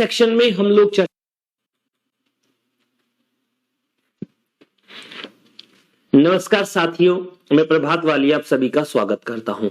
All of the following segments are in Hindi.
सेक्शन में हम लोग नमस्कार साथियों, मैं प्रभात वाली आप सभी का स्वागत करता हूं।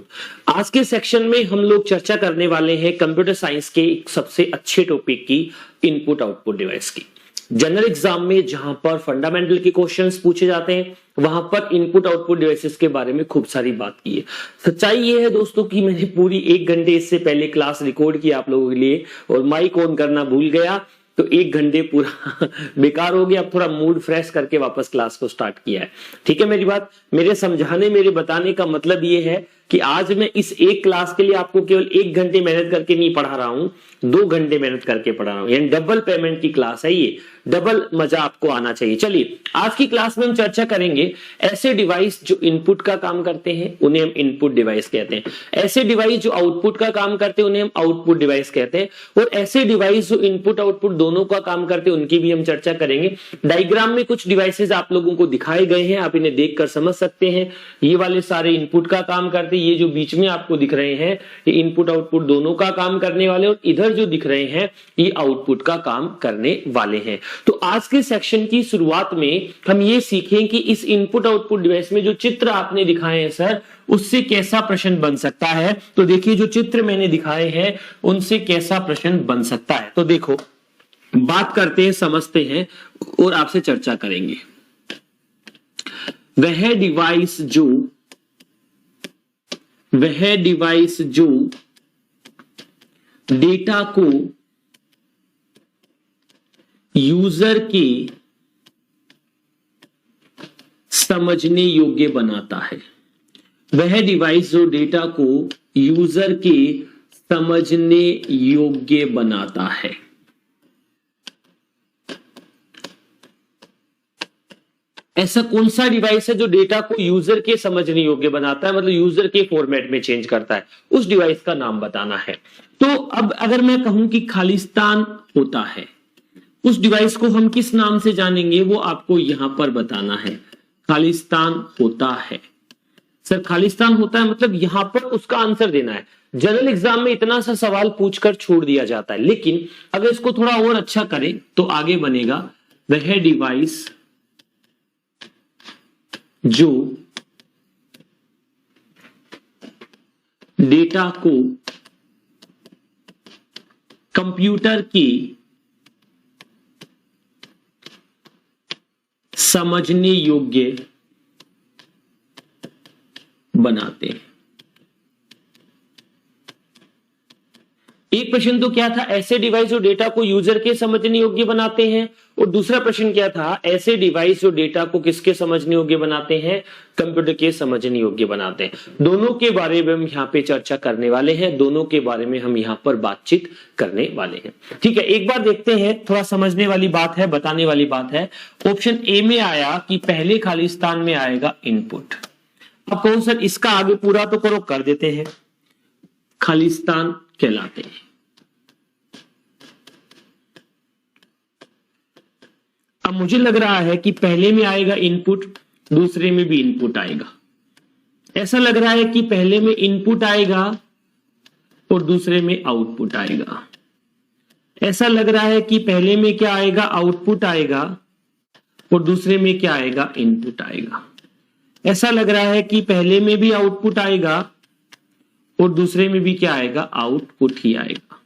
आज के सेक्शन में हम लोग चर्चा करने वाले हैं कंप्यूटर साइंस के एक सबसे अच्छे टॉपिक की, इनपुट आउटपुट डिवाइस की। जनरल एग्जाम में जहां पर फंडामेंटल के क्वेश्चंस पूछे जाते हैं, वहां पर इनपुट आउटपुट डिवाइसेस के बारे में खूब सारी बात की है। सच्चाई ये है दोस्तों कि मैंने पूरी 1 घंटे इससे पहले क्लास रिकॉर्ड की आप लोगों के लिए और माइक ऑन करना भूल गया, तो 1 घंटे पूरा बेकार हो गया। अब थोड़ा मूड फ्रेश करके वापस क्लास को स्टार्ट किया है। ठीक है, मेरी बात, मेरे समझाने, मेरे बताने का मतलब ये है कि आज मैं इस एक क्लास के लिए आपको केवल 1 घंटे मेहनत करके नहीं पढ़ा रहा हूं, 2 घंटे मेहनत करके पढ़ा रहा हूं। यानी डबल पेमेंट की क्लास है ये, डबल मजा आपको आना चाहिए। चलिए, आज की क्लास में हम चर्चा करेंगे ऐसे डिवाइस जो इनपुट का काम करते हैं, उन्हें हम इनपुट डिवाइस कहते हैं। ऐसे डिवाइस जो आउटपुट का काम करते हैं, उन्हें हम आउटपुट डिवाइस कहते हैं। और ऐसे डिवाइस जो इनपुट आउटपुट दोनों का काम करते हैं, उनकी भी हम चर्चा करेंगे। डायग्राम में कुछ डिवाइसेस आप लोगों को दिखाए गए हैं, आप इन्हें देखकर समझ सकते हैं। ये वाले सारे इनपुट का काम करते हैं, ये जो बीच में आपको दिख रहे हैं ये इनपुट आउटपुट दोनों का काम करने वाले, और इधर जो दिख रहे हैं ये आउटपुट का काम करने वाले हैं। तो आज के सेक्शन की शुरुआत में हम ये सीखें कि इस इनपुट आउटपुट डिवाइस में जो चित्र आपने दिखाए हैं सर, उससे कैसा प्रश्न बन सकता है। तो देखिए, जो चित्र मैंने दिखाए हैं उनसे कैसा प्रश्न बन सकता है। तो देखो, बात करते हैं, समझते हैं और आपसे चर्चा करेंगे। वह डिवाइस जो डेटा को यूजर के समझने योग्य बनाता है। वह डिवाइस जो डेटा को यूजर के समझने योग्य बनाता है। ऐसा कौन सा डिवाइस है जो डेटा को यूजर के समझने योग्य बनाता है, मतलब यूजर के फॉर्मेट में चेंज करता है, उस डिवाइस का नाम बताना है। तो अब अगर मैं कहूं कि खालिस्तान होता है, उस डिवाइस को हम किस नाम से जानेंगे वो आपको यहां पर बताना है। खालिस्तान होता है सर, खालिस्तान होता है मतलब यहां पर उसका आंसर देना है। जनरल एग्जाम में इतना सा सवाल पूछकर छोड़ दिया जाता है, लेकिन अगर इसको थोड़ा और अच्छा करें तो आगे बनेगा, वह डिवाइस जो डेटा को कंप्यूटर की समझने योग्य बनाते हैं। एक प्रश्न तो क्या था, ऐसे डिवाइस जो डेटा को यूजर के समझने योग्य बनाते हैं, और दूसरा प्रश्न क्या था, ऐसे डिवाइस जो डेटा को किसके समझने योग्य बनाते हैं, कंप्यूटर के समझने योग्य बनाते हैं। दोनों के बारे में हम यहां पे चर्चा करने वाले हैं, दोनों के बारे में हम यहां पर बातचीत करने वाले हैं। ठीक है, एक बार देखते हैं, थोड़ा समझने वाली बात है, बताने वाली बात है। ऑप्शन ए में आया कि पहले खालिस्तान में आएगा इनपुट। अब कौन सर इसका आगे पूरा तो करो, कर देते हैं, खालिस्तान कहलाते हैं। अब मुझे लग रहा है कि पहले में आएगा इनपुट, दूसरे में भी इनपुट आएगा। ऐसा लग रहा है कि पहले में इनपुट आएगा और दूसरे में आउटपुट आएगा। ऐसा लग रहा है कि पहले में क्या आएगा, आउटपुट आएगा, और दूसरे में क्या आएगा, इनपुट आएगा। ऐसा लग रहा है कि पहले में भी आउटपुट आएगा और दूसरे में भी क्या आएगा, आउटपुट ही आएगा।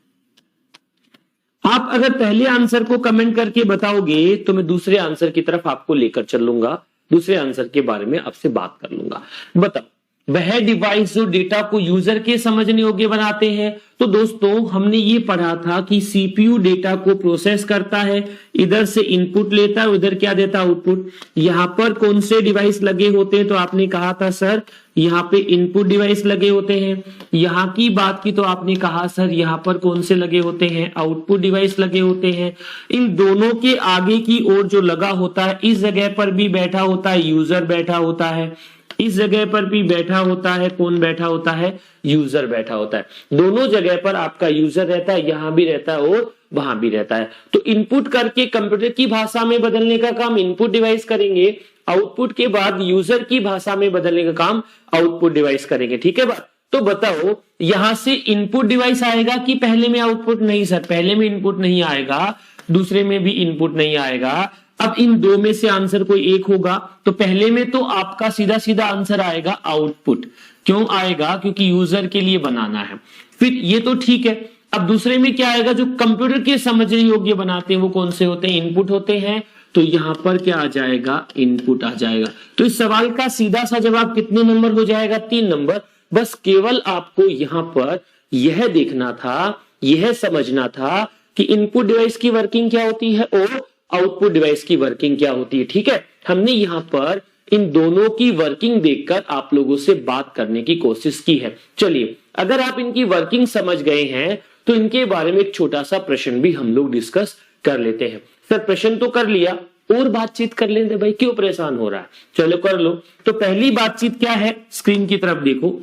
आप अगर पहले आंसर को कमेंट करके बताओगे तो मैं दूसरे आंसर की तरफ आपको लेकर चलूंगा, दूसरे आंसर के बारे में आपसे बात कर लूंगा। बताओ, वह डिवाइस जो डेटा को यूजर के समझने योग्य बनाते हैं। तो दोस्तों, हमने ये पढ़ा था कि सीपीयू डेटा को प्रोसेस करता है, इधर से इनपुट लेता है, उधर क्या देता है, आउटपुट। यहां पर कौन से डिवाइस लगे होते हैं, तो आपने कहा था सर यहां पे इनपुट डिवाइस लगे होते हैं। यहां की बात की तो आपने कहा सर यहां पर कौन से लगे होते हैं, आउटपुट डिवाइस लगे होते हैं। इन दोनों के आगे की ओर जो लगा होता है, इस जगह पर भी बैठा होता है, यूजर बैठा होता है। इस जगह पर भी बैठा होता है, कौन बैठा होता है, यूजर बैठा होता है। दोनों जगह पर आपका यूजर रहता है, यहां भी रहता है और वहां भी रहता है। तो इनपुट करके कंप्यूटर की भाषा में बदलने का काम इनपुट डिवाइस करेंगे, आउटपुट के बाद यूजर की भाषा में बदलने का काम आउटपुट डिवाइस करेंगे। ठीक है बात। तो बताओ यहां से इनपुट डिवाइस आएगा कि पहले में आउटपुट? नहीं सर, पहले में इनपुट नहीं आएगा, दूसरे में भी इनपुट नहीं आएगा। अब इन दो में से आंसर कोई एक होगा, तो पहले में तो आपका सीधा सीधा आंसर आएगा आउटपुट। क्यों आएगा? क्योंकि यूजर के लिए बनाना है। फिर ये तो ठीक है, अब दूसरे में क्या आएगा? जो कंप्यूटर के समझने योग्य बनाते हैं वो कौन से होते हैं? इनपुट होते हैं। तो यहां पर क्या आ जाएगा? इनपुट आ जाएगा। तो इस सवाल का सीधा सा जवाब कितने नंबर हो जाएगा? 3 नंबर। बस केवल आपको यहां पर यह देखना था, यह समझना था कि इनपुट डिवाइस की वर्किंग क्या होती है और आउटपुट डिवाइस की वर्किंग क्या होती है। ठीक है, हमने यहां पर इन दोनों की वर्किंग देखकर आप लोगों से बात करने की कोशिश की है। चलिए, अगर आप इनकी वर्किंग समझ गए हैं तो इनके बारे में एक छोटा सा प्रश्न भी हम लोग डिस्कस कर लेते हैं। सर प्रश्न तो कर लिया, और बातचीत कर लेते भाई, क्यों परेशान हो रहा है? चलो कर लो। तो पहली बातचीत क्या है? स्क्रीन की तरफ देखो।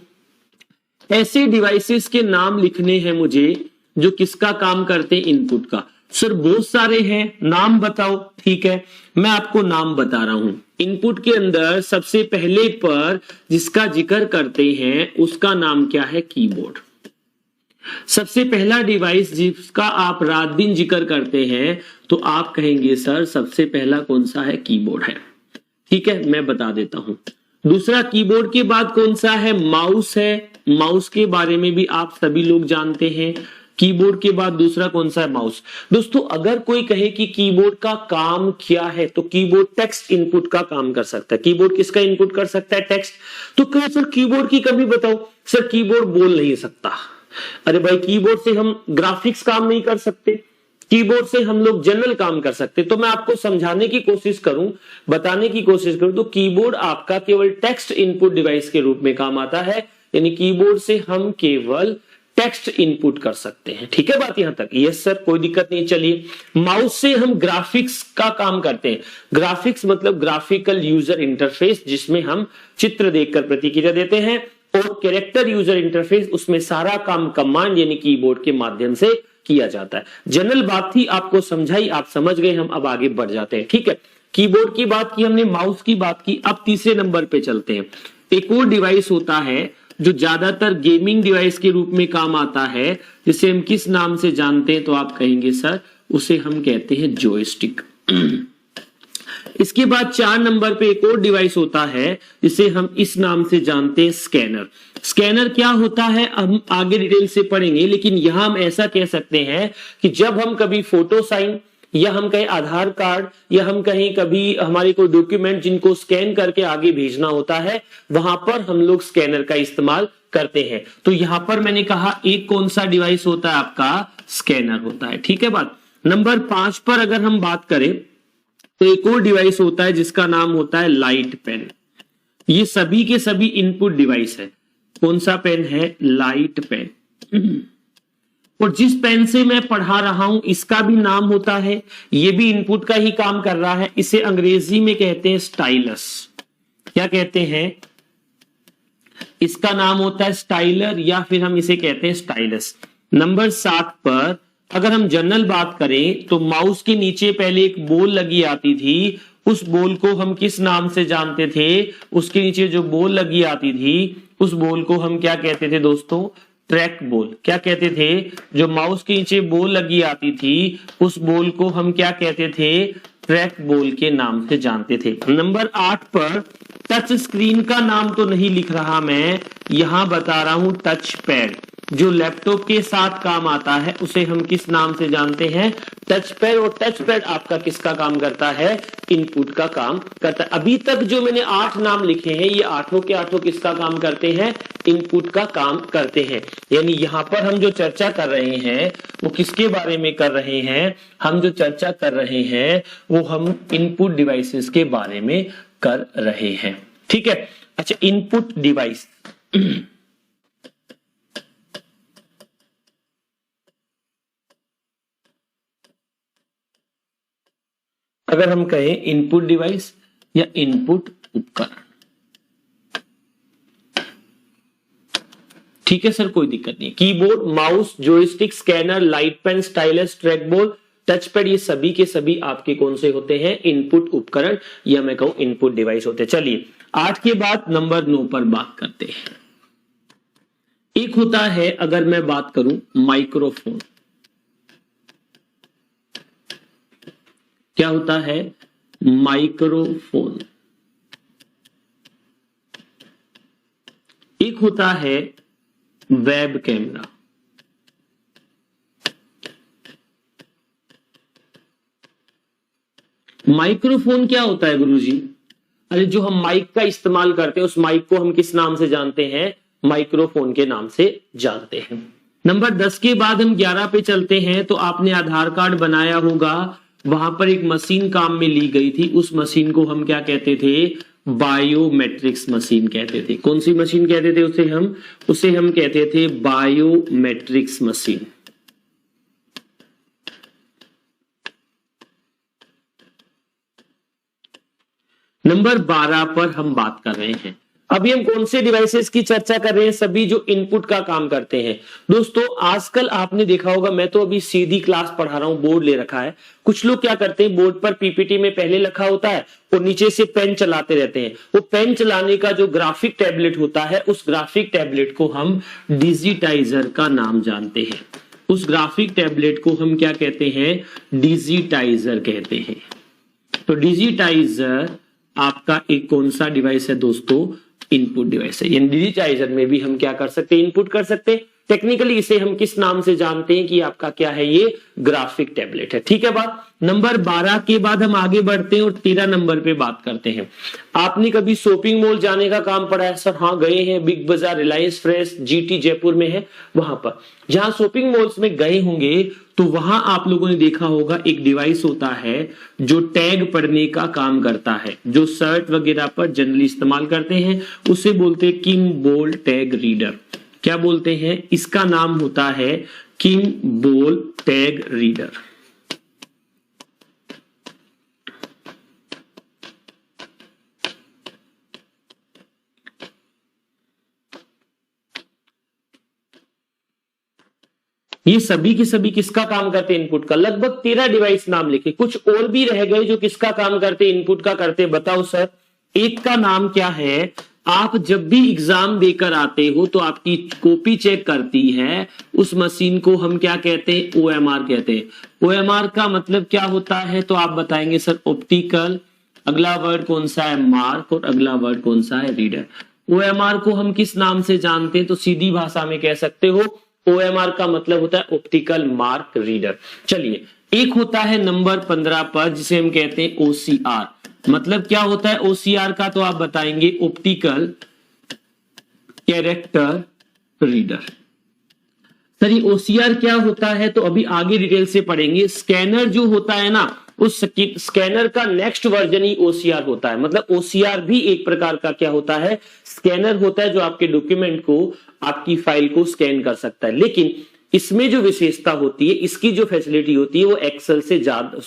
ऐसे डिवाइसेस के नाम लिखने हैं मुझे जो किसका काम करते हैं? इनपुट का। सर बहुत सारे हैं, नाम बताओ। ठीक है, मैं आपको नाम बता रहा हूं। इनपुट के अंदर सबसे पहले पर जिसका जिक्र करते हैं उसका नाम क्या है? कीबोर्ड। सबसे पहला डिवाइस जिसका आप रात दिन जिक्र करते हैं तो आप कहेंगे सर सबसे पहला कौन सा है? कीबोर्ड है। ठीक है, मैं बता देता हूं। दूसरा कीबोर्ड के बाद कौन सा है? माउस है। माउस के बारे में भी आप सभी लोग जानते हैं। कीबोर्ड के बाद दूसरा कौन सा है? माउस। दोस्तों अगर कोई कहे कि कीबोर्ड का काम क्या है तो कीबोर्ड टेक्स्ट इनपुट का काम कर सकता है। कीबोर्ड किसका इनपुट कर सकता है? टेक्स्ट। तो कहे सर कीबोर्ड की कमी बताओ। सर कीबोर्ड बोल नहीं सकता। अरे भाई कीबोर्ड से हम ग्राफिक्स काम नहीं कर सकते, कीबोर्ड से हम लोग जनरल काम कर सकते। तो मैं आपको समझाने की कोशिश करूं, बताने की कोशिश करूं तो कीबोर्ड आपका केवल टेक्स्ट इनपुट डिवाइस के रूप में काम आता है, यानी कीबोर्ड से हम केवल टेक्स्ट इनपुट कर सकते हैं। ठीक है बात यहां तक? यस सर, कोई दिक्कत नहीं। चलिए, माउस से हम ग्राफिक्स का काम करते हैं। ग्राफिक्स मतलब ग्राफिकल यूजर इंटरफेस, जिसमें हम चित्र देखकर प्रतिक्रिया देते हैं, और कैरेक्टर यूजर इंटरफेस, उसमें सारा काम कमांड यानी कीबोर्ड के माध्यम से किया जाता है। जनरल बात थी, आपको समझाई, आप समझ गए। हम अब आगे बढ़ जाते हैं। ठीक है, कीबोर्ड की बात की हमने, माउस की बात की। अब तीसरे नंबर पे चलते हैं। एक और डिवाइस होता है जो ज्यादातर गेमिंग डिवाइस के रूप में काम आता है, जिसे हम किस नाम से जानते हैं? तो आप कहेंगे सर उसे हम कहते हैं जॉयस्टिक। इसके बाद 4 नंबर पे एक और डिवाइस होता है जिसे हम इस नाम से जानते हैं, स्कैनर। स्कैनर क्या होता है हम आगे डिटेल से पढ़ेंगे, लेकिन यहां हम ऐसा कह सकते हैं कि जब हम कभी फोटो साइन या हम कहें आधार कार्ड या हम कहें कभी हमारे कोई डॉक्यूमेंट जिनको स्कैन करके आगे भेजना होता है, वहां पर हम लोग स्कैनर का इस्तेमाल करते हैं। तो यहां पर मैंने कहा एक कौन सा डिवाइस होता है? आपका स्कैनर होता है। ठीक है बात। नंबर 5 पर अगर हम बात करें तो एक और डिवाइस होता है जिसका नाम होता है लाइट पेन। ये सभी के सभी इनपुट डिवाइस है। कौन सा पेन है? Light pen. और जिस पेन से मैं पढ़ा रहा हूं इसका भी नाम होता है, ये भी इनपुट का ही काम कर रहा है। इसे अंग्रेजी में कहते हैं स्टाइलस। क्या कहते हैं? इसका नाम होता है स्टाइलर, या फिर हम इसे कहते हैं स्टाइलस। नंबर 7 पर अगर हम जनरल बात करें तो माउस के नीचे पहले एक बॉल लगी आती थी, उस बॉल को हम किस नाम से जानते थे? उसके नीचे जो बॉल लगी आती थी उस बॉल को हम क्या कहते थे दोस्तों? Track ball. क्या कहते थे? जो माउस के नीचे बॉल लगी आती थी उस बॉल को हम क्या कहते थे? ट्रैक बॉल के नाम से जानते थे। नंबर 8 पर टच स्क्रीन का नाम तो नहीं लिख रहा मैं, यहां बता रहा हूं टच पैड। जो लैपटॉप के साथ काम आता है उसे हम किस नाम से जानते हैं? Touch pad. और टच पैड आपका किसका काम करता है? इनपुट का काम करता है। अभी तक जो मैंने 8 नाम लिखे हैं ये 8 के 8 किसका काम करते हैं? इनपुट का काम करते हैं। यानी यहां पर हम जो चर्चा कर रहे हैं वो किसके बारे में कर रहे हैं? हम जो चर्चा कर रहे हैं वो हम इनपुट डिवाइसेस के बारे में कर रहे हैं। ठीक है, अच्छा इनपुट डिवाइस अगर हम कहें इनपुट डिवाइस या इनपुट उपकरण, ठीक है सर कोई दिक्कत नहीं। Keyboard, mouse, joystick, scanner, light pen, stylus, trackball, touchpad, ये सभी के सभी आपके कौन से होते हैं? इनपुट उपकरण, या मैं कहूं इनपुट डिवाइस होते हैं। चलिए 8 के बाद नंबर 9 पर बात करते हैं। एक होता है, अगर मैं बात करूं, माइक्रोफोन। क्या होता है? माइक्रोफोन। एक होता है वेब कैमरा। माइक्रोफोन क्या होता है गुरुजी? अरे जो हम माइक का इस्तेमाल करते हैं उस माइक को हम किस नाम से जानते हैं? माइक्रोफोन के नाम से जानते हैं। नंबर 10 के बाद हम 11 पे चलते हैं। तो आपने आधार कार्ड बनाया होगा, वहां पर एक मशीन काम में ली गई थी, उस मशीन को हम क्या कहते थे? बायोमेट्रिक्स मशीन कहते थे। कौन सी मशीन कहते थे उसे हम कहते थे बायोमेट्रिक्स मशीन। नंबर 12 पर हम बात कर रहे हैं। अभी हम कौन से डिवाइसेस की चर्चा कर रहे हैं? सभी जो इनपुट का काम करते हैं। दोस्तों आजकल आपने देखा होगा, मैं तो अभी सीधी क्लास पढ़ा रहा हूं, बोर्ड ले रखा है। कुछ लोग क्या करते हैं, बोर्ड पर पीपीटी में पहले लिखा होता है और नीचे से पेन चलाते रहते हैं। वो पेन चलाने का जो ग्राफिक टैबलेट होता है, उस ग्राफिक टैबलेट को हम डिजिटाइजर का नाम जानते हैं। उस ग्राफिक टैबलेट को हम क्या कहते हैं? डिजिटाइजर कहते हैं। तो डिजिटाइजर आपका एक कौन सा डिवाइस है दोस्तों? इनपुट डिवाइस है। यानी डिजिटाइजर में भी हम क्या कर सकते हैं? इनपुट कर सकते हैं। टेक्निकली इसे हम किस नाम से जानते हैं कि आपका क्या है? ये ग्राफिक टैबलेट है। ठीक है बात। नंबर 12 के बाद हम आगे बढ़ते हैं और 13 नंबर पे बात करते हैं। आपने कभी शॉपिंग मॉल जाने का काम पड़ा है? सर हाँ गए हैं, बिग बाजार, रिलायंस फ्रेश, जीटी जयपुर में है। वहां पर जहां शॉपिंग मॉल्स में गए होंगे तो वहां आप लोगों ने देखा होगा एक डिवाइस होता है जो टैग पढ़ने का काम करता है, जो शर्ट वगैरह पर जनरली इस्तेमाल करते हैं। उसे बोलते हैं किमबोल टैग रीडर। क्या बोलते हैं? इसका नाम होता है किमबोल टैग रीडर। ये सभी के सभी किसका काम करते हैं? इनपुट का। लगभग 13 डिवाइस नाम लिखे, कुछ और भी रह गए जो किसका काम करते? इनपुट का करते। बताओ सर। एक का नाम क्या है? आप जब भी एग्जाम देकर आते हो तो आपकी कॉपी चेक करती है, उस मशीन को हम क्या कहते हैं? ओएमआर कहते हैं। ओएमआर का मतलब क्या होता है? तो आप बताएंगे सर ऑप्टिकल, अगला वर्ड कौन सा है? मार्क, और अगला वर्ड कौन सा है? रीडर। ओएमआर को हम किस नाम से जानते हैं? तो सीधी भाषा में कह सकते हो ओएमआर का मतलब होता है ऑप्टिकल मार्क रीडर। चलिए, एक होता है नंबर 15 पर जिसे हम कहते हैं ओसीआर। मतलब क्या होता है ओसीआर का? तो आप बताएंगे ऑप्टिकल कैरेक्टर रीडर। सर ये ओसीआर क्या होता है? तो अभी आगे डिटेल से पढ़ेंगे। स्कैनर जो होता है ना, उस स्कैनर का नेक्स्ट वर्जन ही ओसीआर होता है। मतलब ओसीआर भी एक प्रकार का क्या होता है? स्कैनर होता है, जो आपके डॉक्यूमेंट को, आपकी फाइल को स्कैन कर सकता है। लेकिन इसमें जो विशेषता होती है, इसकी जो फैसिलिटी होती है, वो एक्सेल से ज्यादा,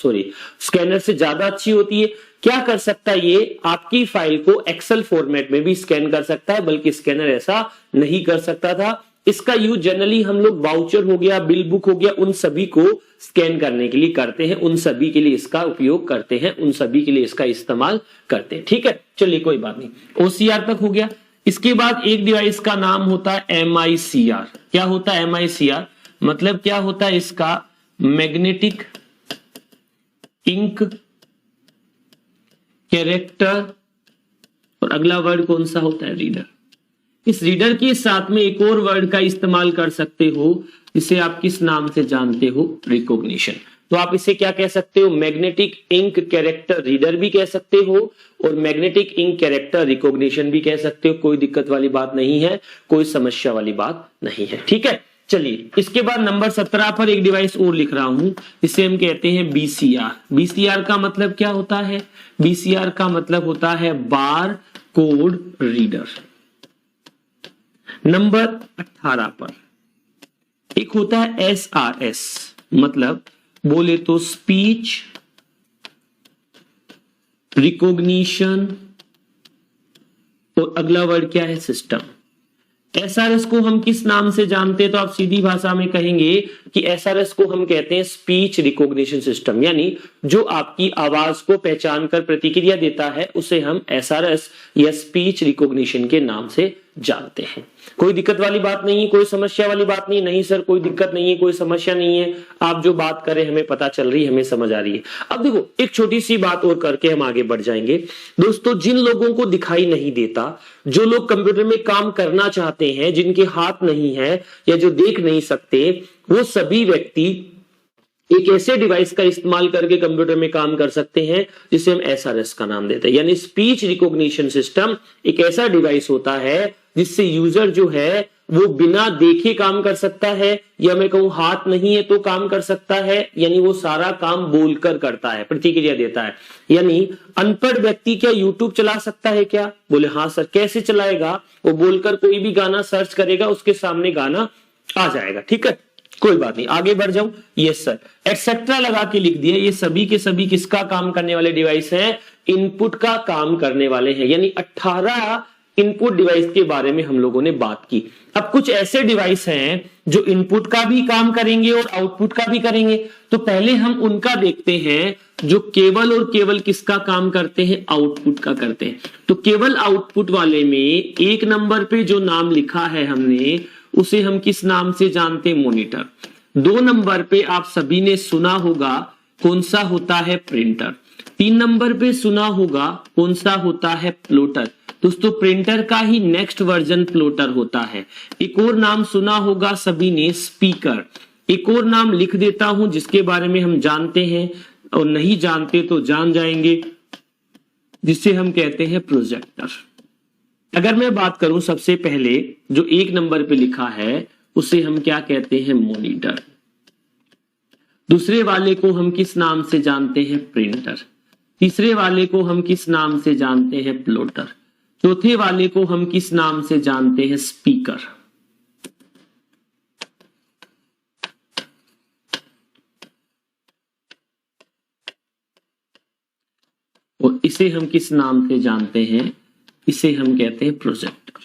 स्कैनर से ज्यादा अच्छी होती है। क्या कर सकता है ये? आपकी फाइल को एक्सेल फॉर्मेट में भी स्कैन कर सकता है, बल्कि स्कैनर ऐसा नहीं कर सकता था। इसका यूज जनरली हम लोग वाउचर हो गया, बिल बुक हो गया, उन सभी को स्कैन करने के लिए करते हैं, उन सभी के लिए इसका उपयोग करते हैं, उन सभी के लिए इसका इस्तेमाल करते हैं। ठीक है, चलिए कोई बात नहीं। ओसीआर तक हो गया। इसके बाद एक डिवाइस का नाम होता है एमआईसीआर। क्या होता है एमआईसीआर? मतलब क्या होता है इसका? मैग्नेटिक इंक कैरेक्टर, और अगला वर्ड कौन सा होता है? रीडर। इस रीडर के साथ में एक और वर्ड का इस्तेमाल कर सकते हो, जिसे आप किस नाम से जानते हो? रिकॉग्निशन। तो आप इसे क्या कह सकते हो? मैग्नेटिक इंक कैरेक्टर रीडर भी कह सकते हो और मैग्नेटिक इंक कैरेक्टर रिकॉग्निशन भी कह सकते हो। कोई दिक्कत वाली बात नहीं है, कोई समस्या वाली बात नहीं है। ठीक है, चलिए इसके बाद नंबर 17 पर एक डिवाइस और लिख रहा हूं, इसे हम कहते हैं बीसीआर। बीसीआर का मतलब क्या होता है? बीसीआर का मतलब होता है बार कोड रीडर। नंबर 18 पर एक होता है एसआरएस, मतलब बोले तो स्पीच रिकॉग्निशन, और अगला वर्ड क्या है? सिस्टम। एसआरएस को हम किस नाम से जानते हैं? तो आप सीधी भाषा में कहेंगे कि एसआरएस को हम कहते हैं स्पीच रिकॉग्निशन सिस्टम। यानी जो आपकी आवाज को पहचान कर प्रतिक्रिया देता है, उसे हम एसआरएस या स्पीच रिकॉग्निशन के नाम से जानते हैं। कोई दिक्कत वाली बात नहीं है, कोई समस्या वाली बात नहीं। नहीं सर कोई दिक्कत नहीं है, कोई समस्या नहीं है, आप जो बात करें हमें पता चल रही है, हमें समझ आ रही है। अब देखो एक छोटी सी बात और करके हम आगे बढ़ जाएंगे। दोस्तों जिन लोगों को दिखाई नहीं देता, जो लोग कंप्यूटर में काम करना चाहते हैं, जिनके हाथ नहीं है या जो देख नहीं सकते, वो सभी व्यक्ति एक ऐसे डिवाइस का इस्तेमाल करके कंप्यूटर में काम कर सकते हैं जिसे हम एसआरएस का नाम देते हैं। यानी स्पीच रिकॉग्निशन सिस्टम एक ऐसा डिवाइस होता है जिससे यूजर जो है वो बिना देखे काम कर सकता है, या मैं कहूं हाथ नहीं है तो काम कर सकता है। यानी वो सारा काम बोलकर करता है, प्रतिक्रिया देता है। यानी अनपढ़ व्यक्ति क्या यूट्यूब चला सकता है क्या? बोले हाँ सर। कैसे चलाएगा? वो बोलकर कोई भी गाना सर्च करेगा, उसके सामने गाना आ जाएगा। ठीक है, कोई बात नहीं, आगे बढ़ जाऊं। यस सर, एक्सेट्रा लगा के लिख दिया। ये सभी के सभी किसका काम करने वाले डिवाइस हैं? इनपुट का काम करने वाले हैं। यानी 18 इनपुट डिवाइस के बारे में हम लोगों ने बात की। अब कुछ ऐसे डिवाइस हैं जो इनपुट का भी काम करेंगे और आउटपुट का भी करेंगे। तो पहले हम उनका देखते हैं जो केवल और केवल किसका काम करते हैं? आउटपुट का करते हैं। तो केवल आउटपुट वाले में एक नंबर पे जो नाम लिखा है हमने, उसे हम किस नाम से जानते हैं? मॉनिटर। 2 नंबर पे आप सभी ने सुना होगा कौन सा होता है? प्रिंटर। 3 नंबर पे सुना होगा कौन सा होता है? प्लॉटर। दोस्तों प्रिंटर का ही नेक्स्ट वर्जन प्लॉटर होता है। एक और नाम सुना होगा सभी ने? स्पीकर। एक और नाम लिख देता हूं जिसके बारे में हम जानते हैं और नहीं जानते तो जान जाएंगे, जिसे हम कहते हैं प्रोजेक्टर। अगर मैं बात करूं सबसे पहले जो 1 नंबर पे लिखा है उसे हम क्या कहते हैं? मॉनिटर। दूसरे वाले को हम किस नाम से जानते हैं? प्रिंटर। तीसरे वाले को हम किस नाम से जानते हैं? प्लॉटर। चौथे वाले को हम किस नाम से जानते हैं? स्पीकर। और इसे हम किस नाम से जानते हैं? इसे हम कहते हैं प्रोजेक्टर।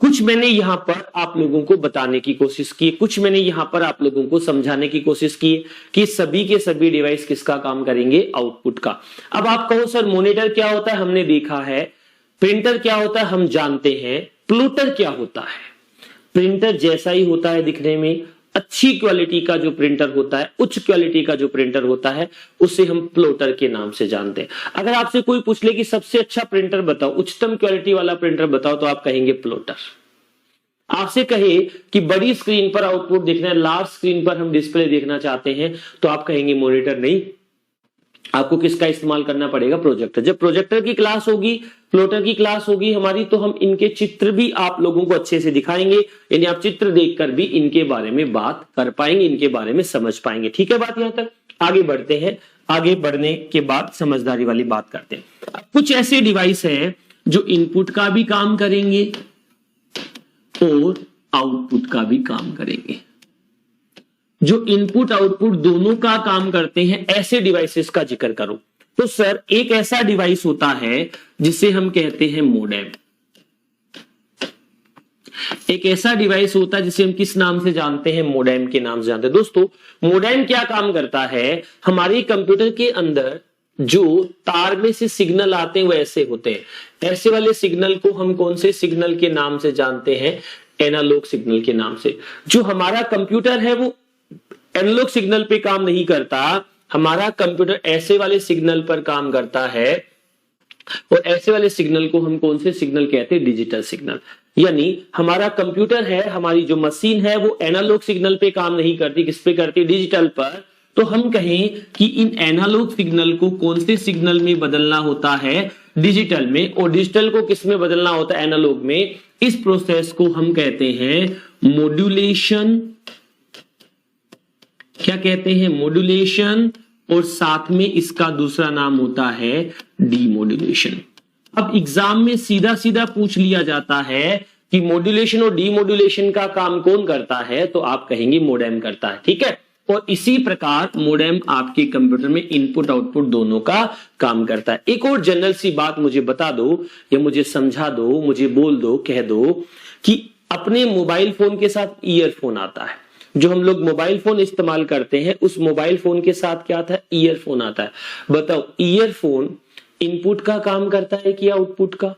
कुछ मैंने यहां पर आप लोगों को बताने की कोशिश की, कुछ मैंने यहां पर आप लोगों को समझाने की कोशिश की कि सभी के सभी डिवाइस किसका काम करेंगे? आउटपुट का। अब आप कहो सर मॉनिटर क्या होता है? हमने देखा है। प्रिंटर क्या होता है? हम जानते हैं। प्लॉटर क्या होता है? प्रिंटर जैसा ही होता है दिखने में, अच्छी क्वालिटी का जो प्रिंटर होता है, उच्च क्वालिटी का जो प्रिंटर होता है, उसे हम प्लॉटर के नाम से जानते हैं। अगर आपसे कोई पूछ ले कि सबसे अच्छा प्रिंटर बताओ, उच्चतम क्वालिटी वाला प्रिंटर बताओ, तो आप कहेंगे प्लॉटर। आपसे कहे कि बड़ी स्क्रीन पर आउटपुट देखना है, लार्ज स्क्रीन पर हम डिस्प्ले देखना चाहते हैं, तो आप कहेंगे मॉनिटर नहीं, आपको किसका इस्तेमाल करना पड़ेगा? प्रोजेक्टर। जब प्रोजेक्टर की क्लास होगी, प्लॉटर की क्लास होगी हमारी, तो हम इनके चित्र भी आप लोगों को अच्छे से दिखाएंगे। यानी आप चित्र देखकर भी इनके बारे में बात कर पाएंगे, इनके बारे में समझ पाएंगे। ठीक है बात यहां तक? आगे बढ़ते हैं। आगे बढ़ने के बाद समझदारी वाली बात करते हैं। कुछ ऐसे डिवाइस हैं जो इनपुट का भी काम करेंगे और आउटपुट का भी काम करेंगे। जो इनपुट आउटपुट दोनों का काम करते हैं, ऐसे डिवाइसेस का जिक्र करो। तो सर एक ऐसा डिवाइस होता है जिसे हम कहते हैं मॉडेम। एक ऐसा डिवाइस होता है जिसे हम किस नाम से जानते हैं? मॉडेम के नाम से जानते हैं। दोस्तों मॉडेम क्या काम करता है? हमारे कंप्यूटर के अंदर जो तार में से सिग्नल आते हैं वो ऐसे होते हैं। ऐसे वाले सिग्नल को हम कौन से सिग्नल के नाम से जानते हैं? एनालॉग सिग्नल के नाम से। जो हमारा कंप्यूटर है वो एनालॉग सिग्नल पे काम नहीं करता, हमारा कंप्यूटर ऐसे वाले सिग्नल पर काम करता है। और ऐसे वाले सिग्नल को हम कौन से सिग्नल कहते हैं? Digital signal. यानी हमारा कंप्यूटर है, हमारी जो मशीन है, वो एनालॉग सिग्नल पे काम नहीं करती, किस पे करती? डिजिटल पर। तो हम कहें कि इन एनालॉग सिग्नल को कौन से सिग्नल में बदलना होता है? डिजिटल में। और डिजिटल को किस में बदलना होता है? एनालॉग में। इस प्रोसेस को हम कहते हैं मॉड्यूलेशन। क्या कहते हैं? मॉड्यूलेशन। और साथ में इसका दूसरा नाम होता है डीमॉड्यूलेशन। अब एग्जाम में सीधा सीधा पूछ लिया जाता है कि मॉड्यूलेशन और डीमॉड्यूलेशन का काम कौन करता है? तो आप कहेंगे मॉडेम करता है। ठीक है। और इसी प्रकार मॉडेम आपके कंप्यूटर में इनपुट आउटपुट दोनों का काम करता है। एक और जनरल सी बात मुझे बता दो या मुझे समझा दो, मुझे बोल दो, कह दो कि अपने मोबाइल फोन के साथ ईयरफोन आता है। जो हम लोग मोबाइल फोन इस्तेमाल करते हैं, उस मोबाइल फोन के साथ क्या आता है? ईयरफोन आता है। बताओ ईयरफोन इनपुट का काम करता है कि आउटपुट का?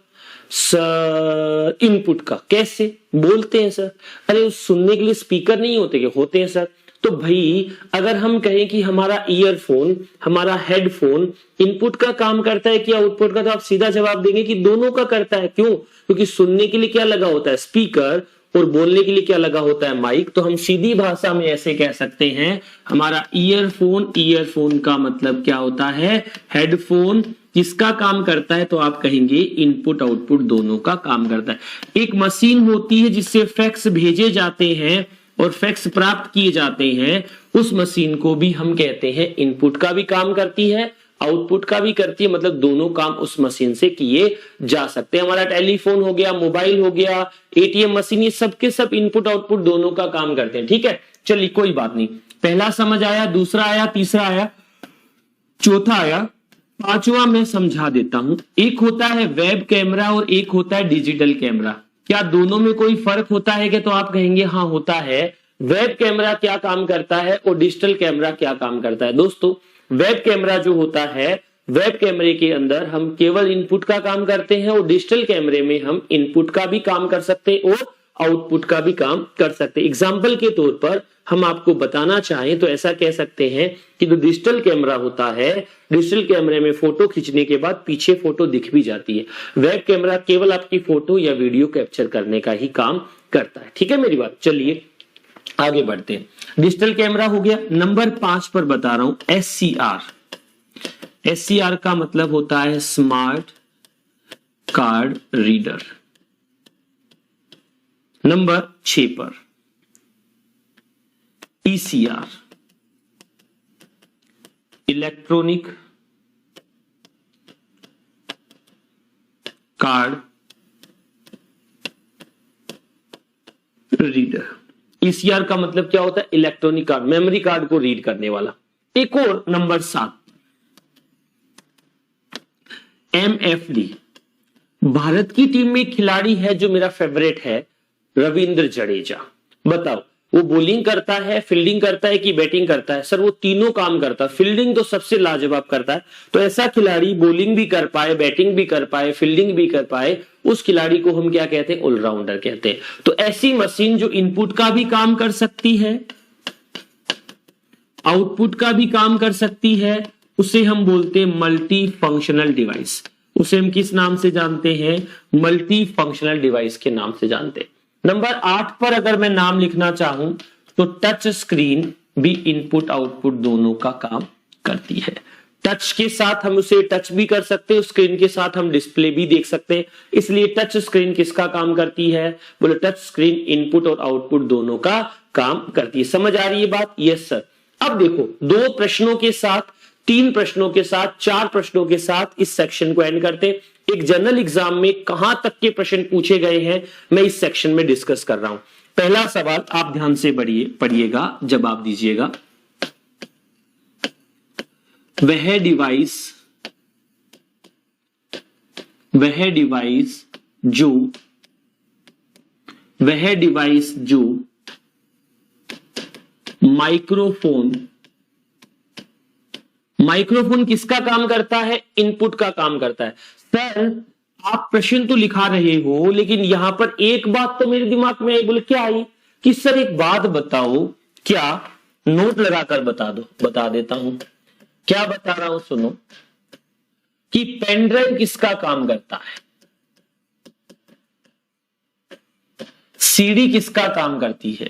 सर इनपुट का। कैसे बोलते हैं सर? अरे उस सुनने के लिए स्पीकर नहीं होते क्या? होते हैं सर। तो भाई अगर हम कहें कि हमारा ईयरफोन, हमारा हेडफोन इनपुट का काम करता है कि आउटपुट का, तो आप सीधा जवाब देंगे कि दोनों का करता है। क्यों? क्योंकि सुनने के लिए क्या लगा होता है? स्पीकर, और बोलने के लिए क्या लगा होता है? माइक। तो हम सीधी भाषा में ऐसे कह सकते हैं, हमारा ईयरफोन, ईयरफोन का मतलब क्या होता है? हेडफोन। किसका काम करता है? तो आप कहेंगे इनपुट आउटपुट दोनों का काम करता है। एक मशीन होती है जिससे फैक्स भेजे जाते हैं और फैक्स प्राप्त किए जाते हैं, उस मशीन को भी हम कहते हैं इनपुट का भी काम करती है, आउटपुट का भी करती है। मतलब दोनों काम उस मशीन से किए जा सकते हैं। हमारा टेलीफोन हो गया, मोबाइल हो गया, एटीएम मशीन, ये सबके सब इनपुट आउटपुट दोनों का काम करते हैं। ठीक है, चलिए कोई बात नहीं। पहला समझ आया, दूसरा आया, तीसरा आया, चौथा आया, पांचवा मैं समझा देता हूं। एक होता है वेब कैमरा और एक होता है डिजिटल कैमरा। क्या दोनों में कोई फर्क होता है क्या? तो आप कहेंगे हाँ होता है। वेब कैमरा क्या काम करता है और डिजिटल कैमरा क्या काम करता है? दोस्तों वेब कैमरा जो होता है, वेब कैमरे के अंदर हम केवल इनपुट का काम करते हैं और डिजिटल कैमरे में हम इनपुट का भी काम कर सकते हैं और आउटपुट का भी काम कर सकते हैं। एग्जाम्पल के तौर पर हम आपको बताना चाहें तो ऐसा कह सकते हैं कि जो डिजिटल कैमरा होता है, डिजिटल कैमरे में फोटो खींचने के बाद पीछे फोटो दिख भी जाती है। वेब कैमरा केवल आपकी फोटो या वीडियो कैप्चर करने का ही काम करता है। ठीक है मेरी बात? चलिए आगे बढ़ते हैं। डिजिटल कैमरा हो गया। नंबर 5 पर बता रहा हूं SCR। SCR का मतलब होता है स्मार्ट कार्ड रीडर। नंबर 6 पर ECR, electronic card reader. ECR का मतलब क्या होता है? इलेक्ट्रॉनिक कार्ड, मेमोरी कार्ड को रीड करने वाला। एक और नंबर 7 MFD। भारत की टीम में खिलाड़ी है जो मेरा फेवरेट है, रविंद्र जडेजा। बताओ वो बॉलिंग करता है, फील्डिंग करता है कि बैटिंग करता है? सर वो तीनों काम करता है। फील्डिंग तो सबसे लाजवाब करता है। तो ऐसा खिलाड़ी बॉलिंग भी कर पाए, बैटिंग भी कर पाए, फील्डिंग भी कर पाए, उस खिलाड़ी को हम क्या कहते हैं? ऑलराउंडर कहते हैं। तो ऐसी मशीन जो इनपुट का भी काम कर सकती है, आउटपुट का भी काम कर सकती है, उसे हम बोलते हैं मल्टी फंक्शनल डिवाइस। उसे हम किस नाम से जानते हैं? मल्टी फंक्शनल डिवाइस के नाम से जानते हैं। नंबर 8 पर अगर मैं नाम लिखना चाहूं तो टच स्क्रीन भी इनपुट आउटपुट दोनों का काम करती है। टच के साथ हम उसे टच भी कर सकते हैं, स्क्रीन के साथ हम डिस्प्ले भी देख सकते हैं। इसलिए टच स्क्रीन किसका काम करती है? बोले टच स्क्रीन इनपुट और आउटपुट दोनों का काम करती है। समझ आ रही है बात? Yes sir. अब देखो 2 प्रश्नों के साथ, 3 प्रश्नों के साथ, 4 प्रश्नों के साथ इस सेक्शन को एंड करते हैं। एक जनरल एग्जाम में कहां तक के प्रश्न पूछे गए हैं मैं इस सेक्शन में डिस्कस कर रहा हूं। पहला सवाल आप ध्यान से पढ़िएगा, जवाब दीजिएगा। वह डिवाइस जो माइक्रोफोन किसका काम करता है? इनपुट का काम करता है। सर आप प्रश्न तो लिखा रहे हो लेकिन यहां पर एक बात तो मेरे दिमाग में आई। बोले क्या आई? कि सर एक बात बताओ। क्या? नोट लगाकर बता दो। बता देता हूं क्या बता रहा हूं, सुनो। कि पेन ड्राइव किसका काम करता है? सीडी किसका काम करती है?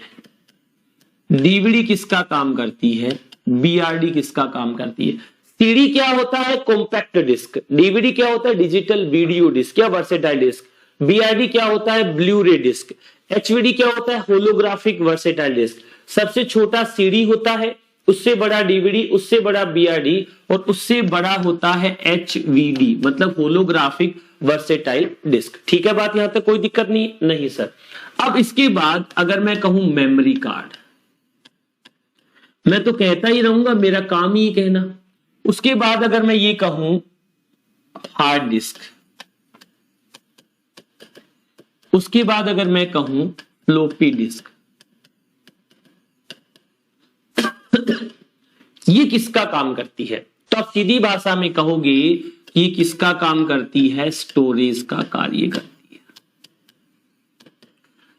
डीवीडी किसका काम करती है? बीआरडी किसका काम करती है? सीडी क्या होता है? Compact disc. डीवीडी क्या होता है? डिजिटल वीडियो डिस्क या वर्सेटाइल डिस्क। बीआरडी क्या होता है? ब्लू रे डिस्क। एचवीडी क्या होता है? Holographic versatile disc. सबसे छोटा सीडी होता है, उससे बड़ा डीवीडी, उससे बड़ा बीआरडी और उससे बड़ा होता है एचवीडी, मतलब होलोग्राफिक वर्सेटाइल डिस्क। ठीक है बात? यहां तक कोई दिक्कत नहीं सर। अब इसके बाद अगर मैं कहूं मेमोरी कार्ड, मैं तो कहता ही रहूंगा, मेरा काम ही कहना। उसके बाद अगर मैं ये कहूं हार्ड डिस्क, उसके बाद अगर मैं कहूं फ्लॉपी डिस्क, ये किसका काम करती है? तो आप सीधी भाषा में कहोगे ये किसका काम करती है? स्टोरेज का कार्य करती है।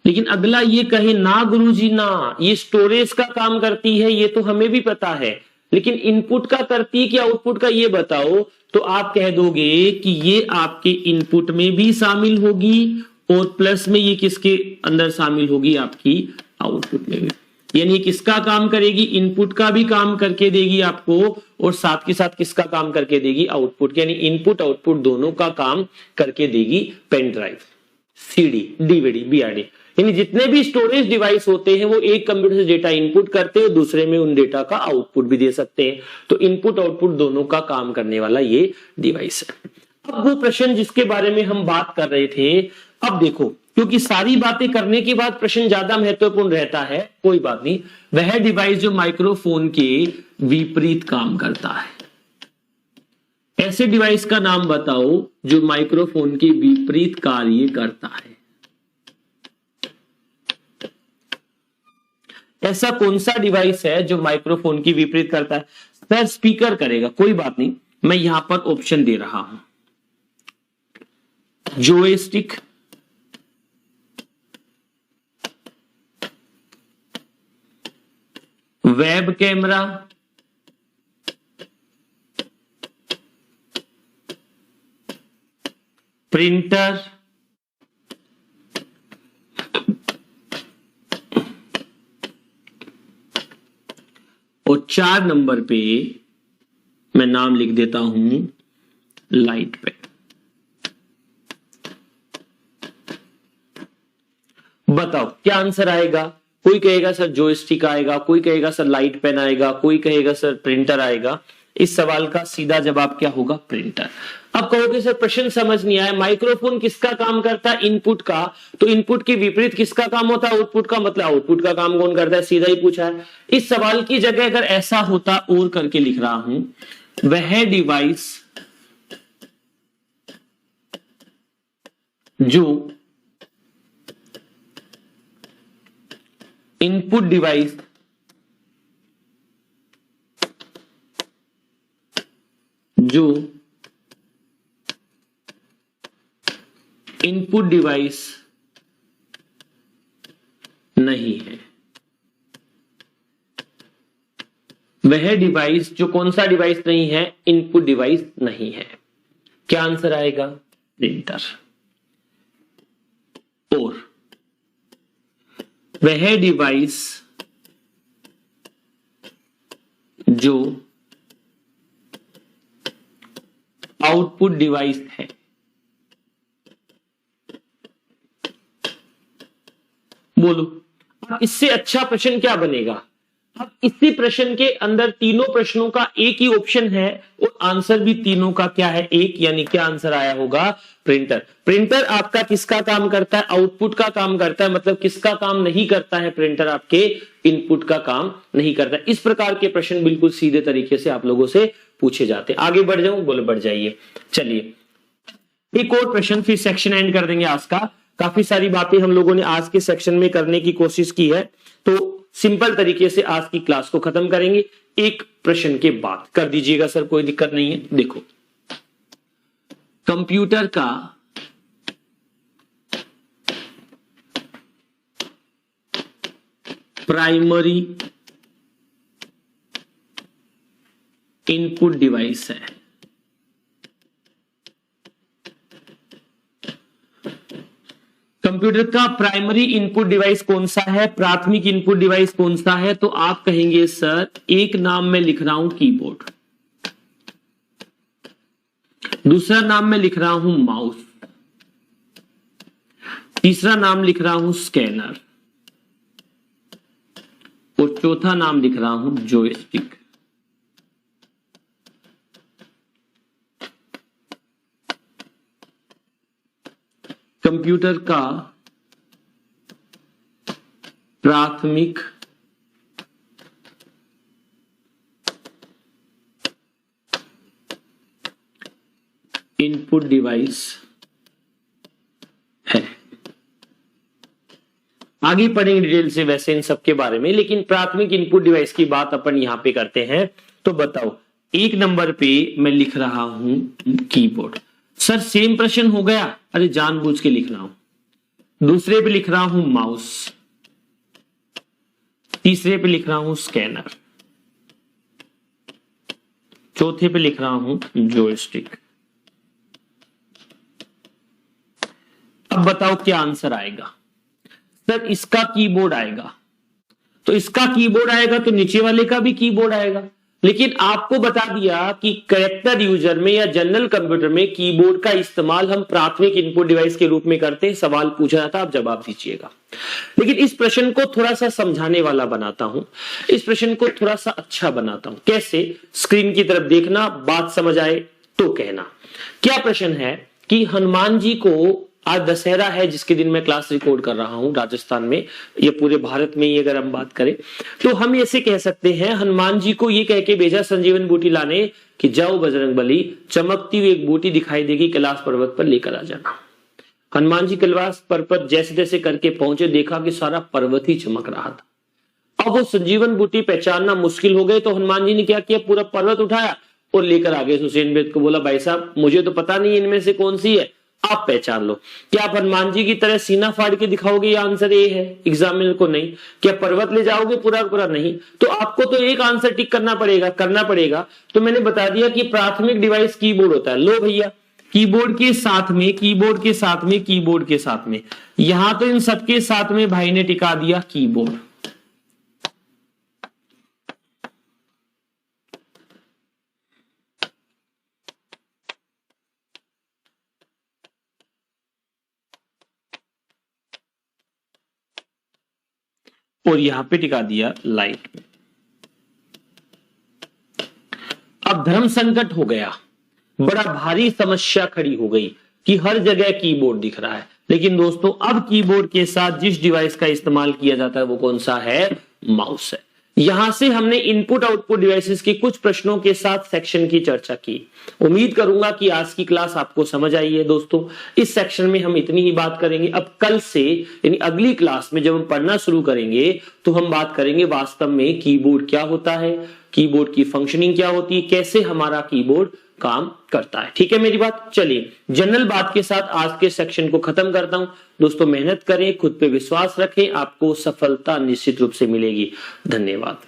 लेकिन अगला ये कहे ना गुरुजी ना, ये स्टोरेज का काम करती है, ये तो हमें भी पता है, लेकिन इनपुट का करती है कि आउटपुट का, ये बताओ। तो आप कह दोगे कि ये आपके इनपुट में भी शामिल होगी और प्लस में ये किसके अंदर शामिल होगी, आपकी आउटपुट में भी। यानी किसका काम करेगी, इनपुट का भी काम करके देगी आपको, और साथ के साथ किसका काम करके देगी, आउटपुट। यानी इनपुट आउटपुट दोनों का काम करके देगी pen drive, CD, DVD, BRD. यानी जितने भी स्टोरेज डिवाइस होते हैं वो एक कंप्यूटर से डेटा इनपुट करते हैं, दूसरे में उन डेटा का आउटपुट भी दे सकते हैं। तो इनपुट आउटपुट दोनों का काम करने वाला ये डिवाइस है। अब वो प्रश्न जिसके बारे में हम बात कर रहे थे, अब देखो, क्योंकि सारी बातें करने के बाद प्रश्न ज्यादा महत्वपूर्ण रहता है, कोई बात नहीं। वह डिवाइस जो माइक्रोफोन के विपरीत काम करता है, ऐसे डिवाइस का नाम बताओ जो माइक्रोफोन के विपरीत कार्य करता है। ऐसा कौन सा डिवाइस है जो माइक्रोफोन की विपरीत करता है? सर स्पीकर करेगा, कोई बात नहीं, मैं यहां पर ऑप्शन दे रहा हूं। जॉयस्टिक, वेब कैमरा, प्रिंटर, और 4 नंबर पे मैं नाम लिख देता हूं लाइट पेन। बताओ क्या आंसर आएगा? कोई कहेगा सर जॉयस्टिक आएगा, कोई कहेगा सर लाइट पेन आएगा, कोई कहेगा सर प्रिंटर आएगा। इस सवाल का सीधा जवाब क्या होगा? प्रिंटर। अब कहोगे सर प्रश्न समझ नहीं आया, माइक्रोफोन किसका काम करता है? इनपुट का। तो इनपुट के विपरीत किसका काम होता है? आउटपुट का। मतलब आउटपुट का काम कौन करता है? सीधा ही पूछा है। इस सवाल की जगह अगर ऐसा होता और करके लिख रहा हूं, वह डिवाइस जो इनपुट डिवाइस जो इनपुट डिवाइस नहीं है, वह डिवाइस जो कौन सा डिवाइस नहीं है? इनपुट डिवाइस नहीं है। क्या आंसर आएगा? प्रिंटर। और वह डिवाइस जो आउटपुट डिवाइस है, बोलो अब इससे अच्छा प्रश्न क्या बनेगा? अब इसी प्रश्न के अंदर तीनों प्रश्नों का एक ही ऑप्शन है और आंसर भी तीनों का क्या है? एक। यानी क्या आंसर आया होगा? प्रिंटर। प्रिंटर आपका किसका काम करता है? आउटपुट का काम करता है। मतलब किसका काम नहीं करता है? प्रिंटर आपके इनपुट का काम नहीं करता। इस प्रकार के प्रश्न बिल्कुल सीधे तरीके से आप लोगों से पूछे जाते। आगे बढ़ जाऊं? बोले बढ़ जाइए। चलिए एक और प्रश्न, फिर सेक्शन एंड कर देंगे आज का। काफी सारी बातें हम लोगों ने आज के सेक्शन में करने की कोशिश की है, तो सिंपल तरीके से आज की क्लास को खत्म करेंगे। एक प्रश्न के बाद कर दीजिएगा सर, कोई दिक्कत नहीं है। देखो, कंप्यूटर का प्राइमरी इनपुट डिवाइस है, कंप्यूटर का प्राइमरी इनपुट डिवाइस कौन सा है? प्राथमिक इनपुट डिवाइस कौन सा है? तो आप कहेंगे सर एक नाम में लिख रहा हूं कीबोर्ड, दूसरा नाम में लिख रहा हूं माउस, तीसरा नाम लिख रहा हूं स्कैनर, और चौथा नाम लिख रहा हूं जॉयस्टिक। कंप्यूटर का प्राथमिक इनपुट डिवाइस है। आगे पढ़ेंगे डिटेल से वैसे इन सब के बारे में, लेकिन प्राथमिक इनपुट डिवाइस की बात अपन यहां पे करते हैं। तो बताओ, एक नंबर पे मैं लिख रहा हूं कीबोर्ड। सर सेम प्रश्न हो गया? अरे जानबूझ के लिख रहा हूं। दूसरे पे लिख रहा हूं माउस, तीसरे पे लिख रहा हूं स्कैनर, चौथे पे लिख रहा हूं जॉयस्टिक। अब बताओ क्या आंसर आएगा? सर इसका कीबोर्ड आएगा, तो इसका कीबोर्ड आएगा तो नीचे वाले का भी कीबोर्ड आएगा। लेकिन आपको बता दिया कि कैरेक्टर यूजर में या जनरल कंप्यूटर में कीबोर्ड का इस्तेमाल हम प्राथमिक इनपुट डिवाइस के रूप में करते हैं। सवाल पूछा जाता, आप जवाब दीजिएगा। लेकिन इस प्रश्न को थोड़ा सा समझाने वाला बनाता हूं, इस प्रश्न को थोड़ा सा अच्छा बनाता हूं। कैसे? स्क्रीन की तरफ देखना, बात समझ आए तो कहना। क्या प्रश्न है कि हनुमान जी को आज दशहरा है, जिसके दिन मैं क्लास रिकॉर्ड कर रहा हूं राजस्थान में, ये पूरे भारत में ही अगर हम बात करें तो हम ऐसे कह सकते हैं, हनुमान जी को ये कह के भेजा संजीवन बूटी लाने कि जाओ बजरंग बली, चमकती हुई एक बूटी दिखाई देगी, कैलाश पर्वत पर लेकर आ जाना। हनुमान जी कैलाश पर्वत जैसे जैसे करके पहुंचे, देखा कि सारा पर्वत ही चमक रहा था। अब वो संजीवन बूटी पहचानना मुश्किल हो गए, तो हनुमान जी ने क्या किया, पूरा पर्वत उठाया और लेकर आ गए हुसैन बेद को। बोला भाई साहब मुझे तो पता नहीं इनमें से कौन सी है, आप पहचान लो। क्या आप हनुमान जी की तरह सीना फाड़ के दिखाओगे? ये आंसर ए है एग्जामिनर को। नहीं। क्या पर्वत ले जाओगे पूरा पूरा? नहीं। तो आपको तो एक आंसर टिक करना पड़ेगा। तो मैंने बता दिया कि प्राथमिक डिवाइस कीबोर्ड होता है। लो भैया, कीबोर्ड के साथ में यहां तो इन सबके साथ में भाई ने टिका दिया कीबोर्ड। और यहां पे टिका दिया लाइट। अब धर्म संकट हो गया, बड़ा भारी समस्या खड़ी हो गई कि हर जगह कीबोर्ड दिख रहा है। लेकिन दोस्तों अब कीबोर्ड के साथ जिस डिवाइस का इस्तेमाल किया जाता है वो कौन सा है? माउस है। यहां से हमने इनपुट आउटपुट डिवाइसेस के कुछ प्रश्नों के साथ सेक्शन की चर्चा की। उम्मीद करूंगा कि आज की क्लास आपको समझ आई है। दोस्तों इस सेक्शन में हम इतनी ही बात करेंगे। अब कल से यानी अगली क्लास में जब हम पढ़ना शुरू करेंगे तो हम बात करेंगे वास्तव में कीबोर्ड क्या होता है, कीबोर्ड की फंक्शनिंग क्या होती है, कैसे हमारा कीबोर्ड काम करता है। ठीक है मेरी बात? चलिए जनरल बात के साथ आज के सेक्शन को खत्म करता हूं। दोस्तों मेहनत करें, खुद पे विश्वास रखें, आपको सफलता निश्चित रूप से मिलेगी। धन्यवाद।